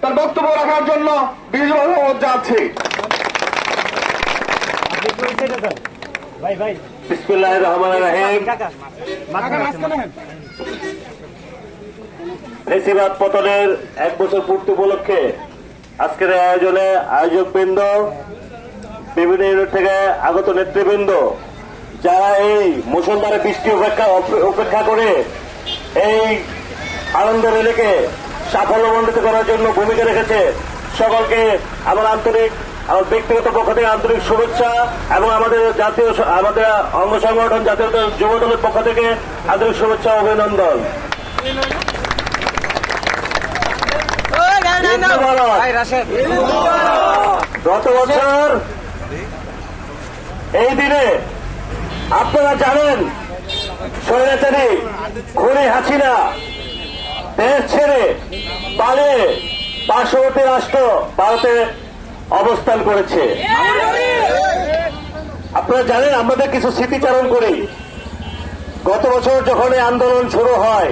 তার বক্তব্য রাখার জন্য বিশেষভাবে অনুরোধ জানাচ্ছি। বিসমিল্লাহির রহমানির রহিম। ফ্যাসিবাদ পতনের 1 বছর পূর্তি উপলক্ষে আজকের আয়োজনে আয়োজকবৃন্দ, বিভিন্ন ইউনিট থেকে আগত নেতৃবৃন্দ, যারা এই মুষলধারে বৃষ্টি উপেক্ষা করে এই আনন্দ র্যালিকে সাফল্যমণ্ডিত করার জন্য ভূমিকা রেখেছে, সকলকে আমার ব্যক্তিগত পক্ষ থেকে আন্তরিক শুভেচ্ছা এবং আমাদের অঙ্গ সংগঠন জাতীয় যুব দলের পক্ষ থেকে আন্তরিক শুভেচ্ছা ও অভিনন্দন। গত বছর এই দিনে আপনারা জানেন, স্বৈরাচারী খুনি হাসিনা দেশ ছেড়ে পালিয়ে পার্শ্ববর্তী রাষ্ট্র ভারতে অবস্থান করেছে। আপনারা জানেন, আমাদের কিছু স্মৃতিচারণ করি। গত বছর যখন এই আন্দোলন শুরু হয়,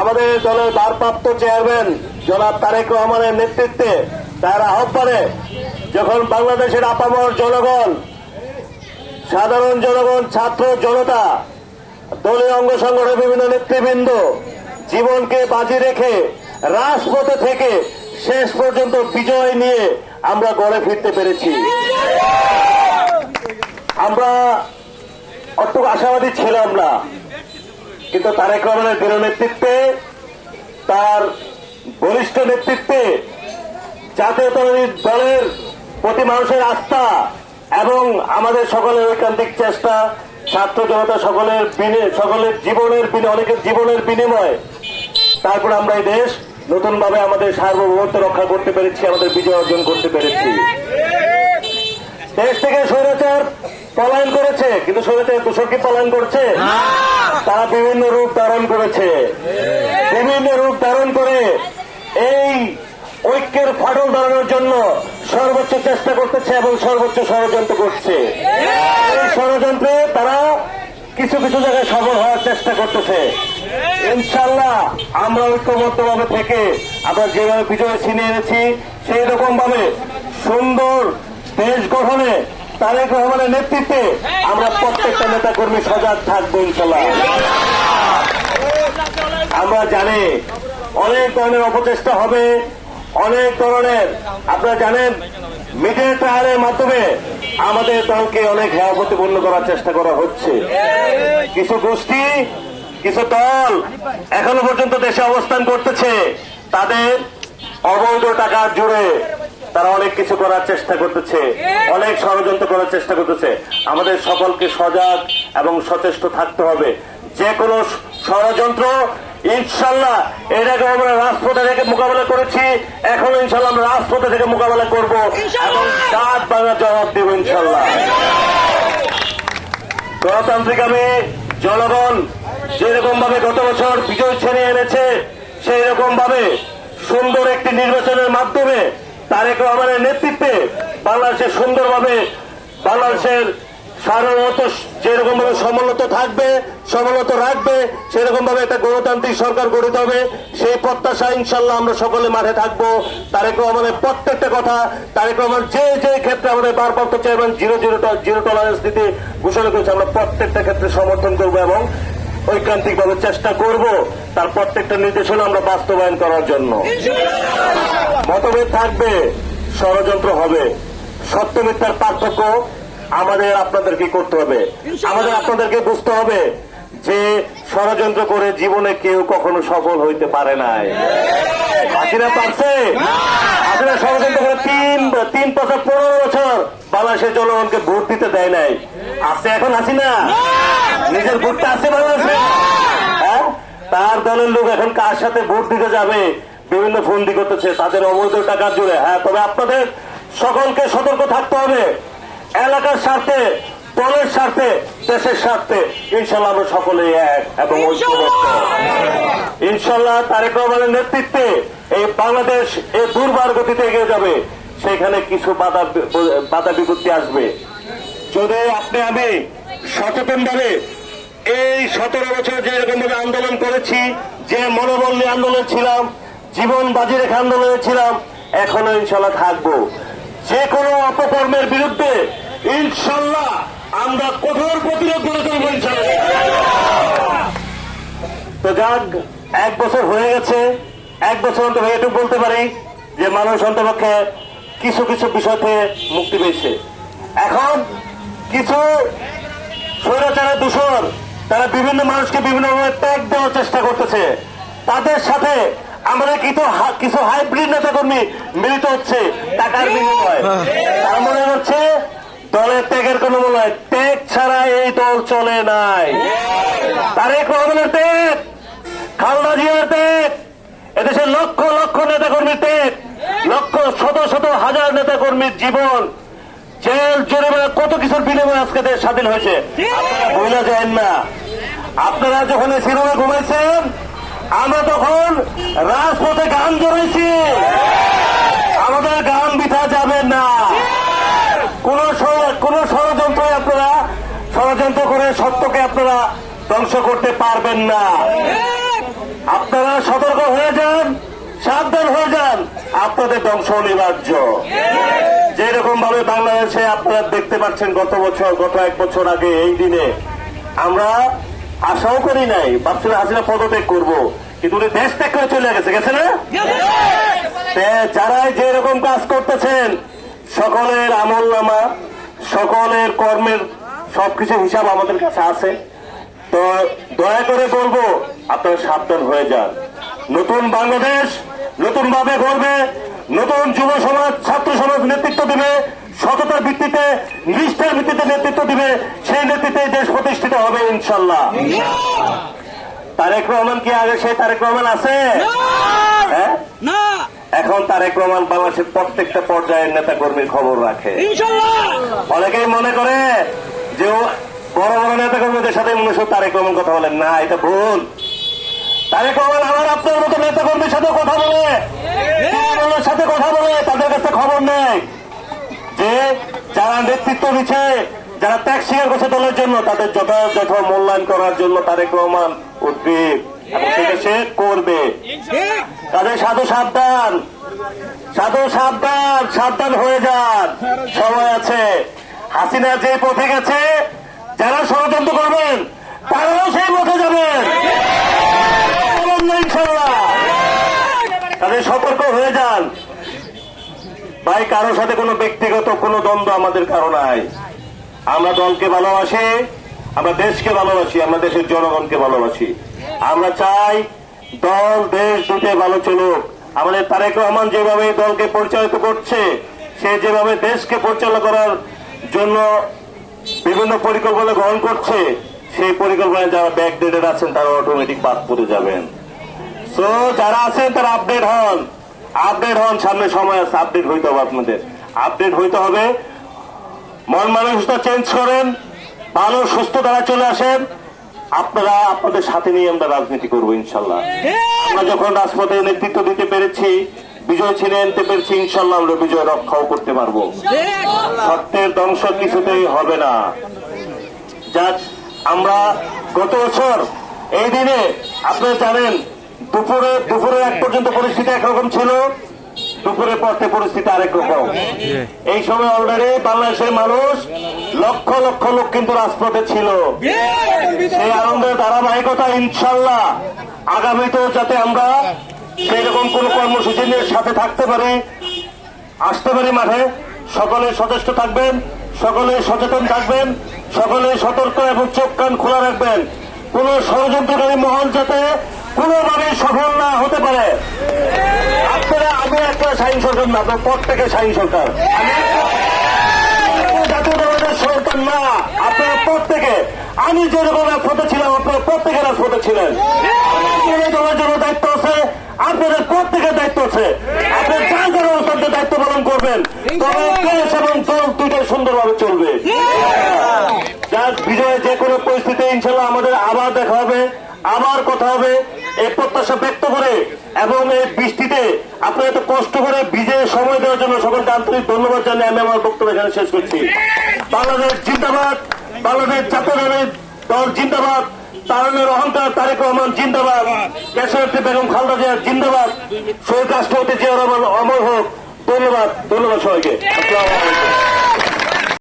আমাদের দলের ভারপ্রাপ্ত চেয়ারম্যান জনাব তারেক রহমানের নেতৃত্বে, তার আহ্বানে, যখন বাংলাদেশের আপামর জনগণ, সাধারণ জনগণ, ছাত্র জনতা, দলীয় অঙ্গ সংগঠনের বিভিন্ন নেতৃবৃন্দ জীবনকে বাজি রেখে রাজপথে থেকে শেষ পর্যন্ত বিজয় নিয়ে আমরা গড়ে ফিরতে পেরেছি। আমরা অত আশাবাদী ছিলাম না, কিন্তু তারেক রহমানের দৃঢ় নেতৃত্বে, তার বলিষ্ঠ নেতৃত্বে, জাতীয়তাবাদী দলের প্রতি মানুষের আস্থা এবং আমাদের সকলের ঐকান্তিক চেষ্টা, ছাত্র জনতা সকলের অনেকের জীবনের বিনিময়, তারপর আমরা এই দেশ নতুনভাবে আমাদের সার্বভৌমত্ব রক্ষা করতে পেরেছি, আমাদের বিজয় অর্জন করতে পেরেছি। দেশ থেকে স্বৈরাচার পলায়ন করেছে, কিন্তু স্বৈরাচার দূষণ কি পলায়ন করছে? তারা বিভিন্ন রূপ ধারণ করেছে, বিভিন্ন রূপ ধারণ করে এই ঐক্যের ফাটল ধরানোর জন্য সর্বোচ্চ চেষ্টা করতেছে এবং সর্বোচ্চ ষড়যন্ত্র করছে। এই ষড়যন্ত্রে তারা কিছু কিছু জায়গায় সফল হওয়ার চেষ্টা করতেছে। ইনশাল্লাহ আমরা ঐক্যবদ্ধভাবে থেকে আমরা যেভাবে বিজয় ছিনিয়ে এনেছি, সেই রকম ভাবে সুন্দর দেশ গঠনে তারেক রহমানের নেতৃত্বে আমরা প্রত্যেকটা নেতা কর্মী সজাগ থাকবো ইনশাল্লাহ। আমরা জানি অনেক ধরনের অপচেষ্টা হবে, অনেক ধরনের, আপনারা জানেন, মিডিয়া ট্রায়ালের মাধ্যমে আমাদের দলকে অনেক হেয় প্রতিপন্ন করার চেষ্টা করা হচ্ছে। কিছু গোষ্ঠী, কিছু দল এখনো পর্যন্ত দেশে অবস্থান করতেছে, তাদের অবৈধ টাকার জোরে তারা অনেক কিছু করার চেষ্টা করতেছে, অনেক ষড়যন্ত্র করার চেষ্টা করতেছে। আমাদের সকলকে সজাগ এবং সচেষ্ট থাকতে হবে। যে কোনো ষড়যন্ত্র ইনশাল্লাহ এটাকে আমরা রাজপথে থেকে মোকাবেলা করেছি, এখন ইনশাল্লাহ আমরা রাজপথে থেকে মোকাবেলা করব এবং দাঁত ভাঙা জবাব দেব ইনশাল্লাহ। গণতান্ত্রিক আমি জনগণ যেরকম ভাবে গত বছর বিজয় ছিনিয়ে এনেছে, সেই রকম ভাবে সুন্দর একটি নির্বাচনের মাধ্যমে তারেক রহমানের নেতৃত্বে বাংলাদেশের সুন্দরভাবে বাংলাদেশের সার্বভৌমত্ব যেরকম ভাবে সমুন্নত থাকবে, সমুন্নত রাখবে, সেরকম ভাবে একটা গণতান্ত্রিক সরকার গঠিত হবে, সেই প্রত্যাশা ইনশাল্লাহ আমরা সকলে মাঠে থাকবো। তারেক রহমানের প্রত্যেকটা কথা, তারেক রহমান যে যে ক্ষেত্রে আমাদের ভারপ্রাপ্ত চেয়ারম্যান জিরো টলারেন্স নীতি ঘোষণা করেছে, আমরা প্রত্যেকটা ক্ষেত্রে সমর্থন করব এবং ঐকান্তিক ভাবে চেষ্টা করব তার প্রত্যেকটা নির্দেশনা আমরা বাস্তবায়ন করার জন্য। মতভেদ থাকবে, ষড়যন্ত্র হবে, সত্য মিথ্যার পার্থক্য আমাদের আপনাদেরকে করতে হবে। আমাদের আপনাদেরকে বুঝতে হবে যে ষড়যন্ত্র করে জীবনে কেউ কখনো সফল হইতে পারে নাই। হাসিনা পারছে? হাসিনা ষড়যন্ত্র করে 15 বছর বাংলাদেশের জনগণকে ভোট দিতে দেয় নাই। আছে এখন হাসিনা? নিজের ভোটটা আছে বাংলাদেশে? হ্যাঁ, তার দলের লোক এখন কার সাথে ভোট দিতে যাবে বিভিন্ন ফন্দি করতেছে তাদের অবৈধ টাকার জোরে। হ্যাঁ, তবে আপনাদের সকলকে সতর্ক থাকতে হবে। এলাকার স্বার্থে, দলের স্বার্থে, দেশের স্বার্থে ইনশাল্লাহ আমরা সকলেই এক এবং ঐক্যবদ্ধ। ইনশাল্লাহ তারেক রহমানের নেতৃত্বে এই বাংলাদেশ এই দুর্বার গতিতে এগিয়ে যাবে। সেখানে কিছু বাধা বিপত্তি আসবে। যদি আপনি আমি সচেতন ভাবে এই 17 বছর যে এরকম ভাবে আন্দোলন করেছি, যে মনোবল নিয়ে আন্দোলন ছিলাম, জীবন বাজি রেখে আন্দোলনে ছিলাম, এখনো ইনশাল্লাহ থাকবো। যে কোনো অপকর্মের বিরুদ্ধে ইনশাল্লাহ আমরা কঠোর প্রতিরোধ গড়ে তুলব ইনশাল্লাহ। তো যাক, 1 বছর হয়ে গেছে, 1 বছর অন্তত এটুকু বলতে পারি যে মানুষ অন্তপক্ষে কিছু কিছু বিষয় থেকে মুক্তি পেয়েছে। এখন কিছু স্বৈরাচারের দূষণ, তারা বিভিন্ন মানুষকে বিভিন্নভাবে ট্যাগ দেওয়ার চেষ্টা করতেছে। তাদের সাথে আমাদের কিছু হাইব্রিড নেতাকর্মী মিলিত হচ্ছে টাকার বিনিময়ে। তার মনে হচ্ছে দলের ত্যাগের কোন মূল্য নাই, ত্যাগ ছাড়া এই দল চলে নাই। তারেক রহমানের ত্যাগ, খালেদা জিয়ার ত্যাগ, এদেশের লক্ষ লক্ষ নেতাকর্মীর ত্যাগ, লক্ষ শত শত হাজার নেতাকর্মীর জীবন, জেল জরিমানা, কত কিছুর বিনিময়ে আজকে দেশ স্বাধীন হয়েছে। আপনারা ভুলে যান না, আপনারা যখন সিনেমা ঘুমাইছেন, আমরা তখন রাজপথে গান জড়াইছি। আমাদের গান বৃথা যাবে না। কোন ষড়যন্ত্র আপনারা ষড়যন্ত্র করে সত্যকে আপনারা ধ্বংস করতে পারবেন না। আপনারা সতর্ক হয়ে যান, সাবধান হয়ে যান, আপনাদের ধ্বংস অনিবার্য। যেরকম ভাবে বাংলাদেশে আপনারা দেখতে পাচ্ছেন, গত 1 বছর আগে এই দিনে আমরা আশাও করি নাই, ভাবছিলাম হাসিনা পদত্যাগ করবো, কিন্তু উনি দেশ ত্যাগ করে চলে গেছে না। যারা যেরকম কাজ করতেছেন, সকলের আমলনামা, সকলের কর্মের সবকিছু হিসাব আমাদের কাছে আছে। তো দয়া করে বলবো, আপনারা সাবধান হয়ে যান। নতুন বাংলাদেশ নতুন ভাবে গড়বে, নতুন যুব সমাজ, ছাত্র সমাজ নেতৃত্ব দিবে, সততার ভিত্তিতে, নিষ্ঠার ভিত্তিতে নেতৃত্ব দিবে। সেই নেতৃত্বে দেশ প্রতিষ্ঠিত হবে ইনশাল্লাহ। তারেক রহমান কি আগে সেই তারেক রহমান আছে? হ্যাঁ, এখন তারেক রহমান বাংলাদেশের প্রত্যেকটা পর্যায়ের নেতা কর্মীর খবর রাখে। অনেকেই মনে করে যে বড় বড় নেতা কর্মীদের সাথে মনে হয় তারেক রহমান কথা বলেন, না, এটা ভুল। তারেক রহমান আমার আপনার মতো নেতা কর্মীর সাথে কথা বলে, সাথে কথা বলে, তাদের কাছে খবর নেই যে যারা নেতৃত্ব দিচ্ছে, যারা ত্যাগ স্বীকার করছে দলের জন্য, তাদের যথাযথ মূল্যায়ন করার জন্য তারেক রহমান উদ্গ্রীব, এবং সেটা সে করবে। তাদের সাবধান হয়ে যান, সময় আছে। হাসিনা যে পথে গেছে, যারা ষড়যন্ত্র করবেন তারাও সেই পথে যাবেন ইনশাল্লাহ। তাদের সতর্ক হয়ে যান ভাই। কারোর সাথে কোনো ব্যক্তিগত কোনো দ্বন্দ্ব আমাদের কারো নাই। আমরা দলকে ভালোবাসি, আমরা দেশকে ভালোবাসি, আমরা দেশের জনগণকে ভালোবাসি। আমরা চাই দল দেশ দুটোই ভালো চলুক। আমাদের তারেক রহমান যেভাবে দলকে পরিচালিত করছে, সে যেভাবে দেশকে পরিচালনা করার জন্য বিভিন্ন পরিকল্পনা গ্রহণ করছে, সেই পরিকল্পনায় যারা ব্যাকডেটেড আছেন তারা অটোমেটিক বাদ পড়ে যাবেন। সো যারা আছেন তারা আপডেট হন, সামনে সময় আছে, আপডেট হইতে হবে। আপনাদের আপডেট হইতে হবে, মন মানসিকতা চেঞ্জ করেন, ভালো সুস্থ দ্বারা চলে আসেন। আপনারা আপনাদের সাথে নিয়ে আমরা রাজনীতি করবো ইনশাল্লাহ। আমরা যখন রাজপথে নেতৃত্ব দিতে পেরেছি, বিজয় ছিনিয়ে আনতে পেরেছি, ইনশাল্লাহ আমরা বিজয় রক্ষাও করতে পারবো। সত্যের ধ্বংস কিছুতেই হবে না। যাক, আমরা গত বছর এই দিনে আপনারা জানেন, দুপুরে 1 পর্যন্ত পরিস্থিতি একরকম ছিল, দুপুরের পর পরিস্থিতি আরেক রকম। এই সময় অলরেডি বাংলাদেশের মানুষ লক্ষ লক্ষ লোক কিন্তু রাজপথে ছিল। সেই আনন্দের ধারাবাহিকতা ইনশাল্লাহ আগামীতেও যাতে আমরা সেরকম কোন কর্মসূচি নিয়ে সাথে থাকতে পারি, আসতে পারি মাঠে। সকলে সচেষ্ট থাকবেন, সকলে সচেতন থাকবেন, সকলে সতর্ক এবং চোখ কান খোলা রাখবেন। কোন ষড়যন্ত্রকারী মহল যাতে কোনোভাবে সফল না হতে পারে। আপনারা, আমি একটা শাহীন সরকার না, আপনার প্রত্যেকে শাহীন সরকার, জাতীয়তাবাদের সরকার না, আপনারা প্রত্যেকে। আমি যেরকম রাজপথে ছিলাম, আপনারা প্রত্যেকে রাজপথে ছিলেন। দলের জন্য দায়িত্ব আছে, আপনাদের প্রত্যেকের দায়িত্ব আছে। আপনার যার যার অবস্থানকে দায়িত্ব পালন করবেন, তবে দেশ এবং দল দুইটাই সুন্দরভাবে চলবে। যার বিজয়ে যে কোনো পরিস্থিতি ইনশাল্লাহ আমাদের আবার দেখা হবে, আবার কথা হবে, এই প্রত্যাশা ব্যক্ত করে এবং এই বৃষ্টিতে আপনারা এত কষ্ট করে ভিজে সময় দেওয়ার জন্য সকলকে আন্তরিক ধন্যবাদ জানিয়ে আমি আমার বক্তব্য এখানে শেষ করছি। বাংলাদেশ জিন্দাবাদ, বাংলাদেশ জাতীয়তাবাদী দল জিন্দাবাদ, তারুণের অহংকার তারেক রহমান জিন্দাবাদ, দেশনেত্রী বেগম খালেদা জিয়া জিন্দাবাদ, শহীদ রাষ্ট্রপতি জিয়া রহমান অমর হোক। ধন্যবাদ সবাইকে। আসসালামু আলাইকুম।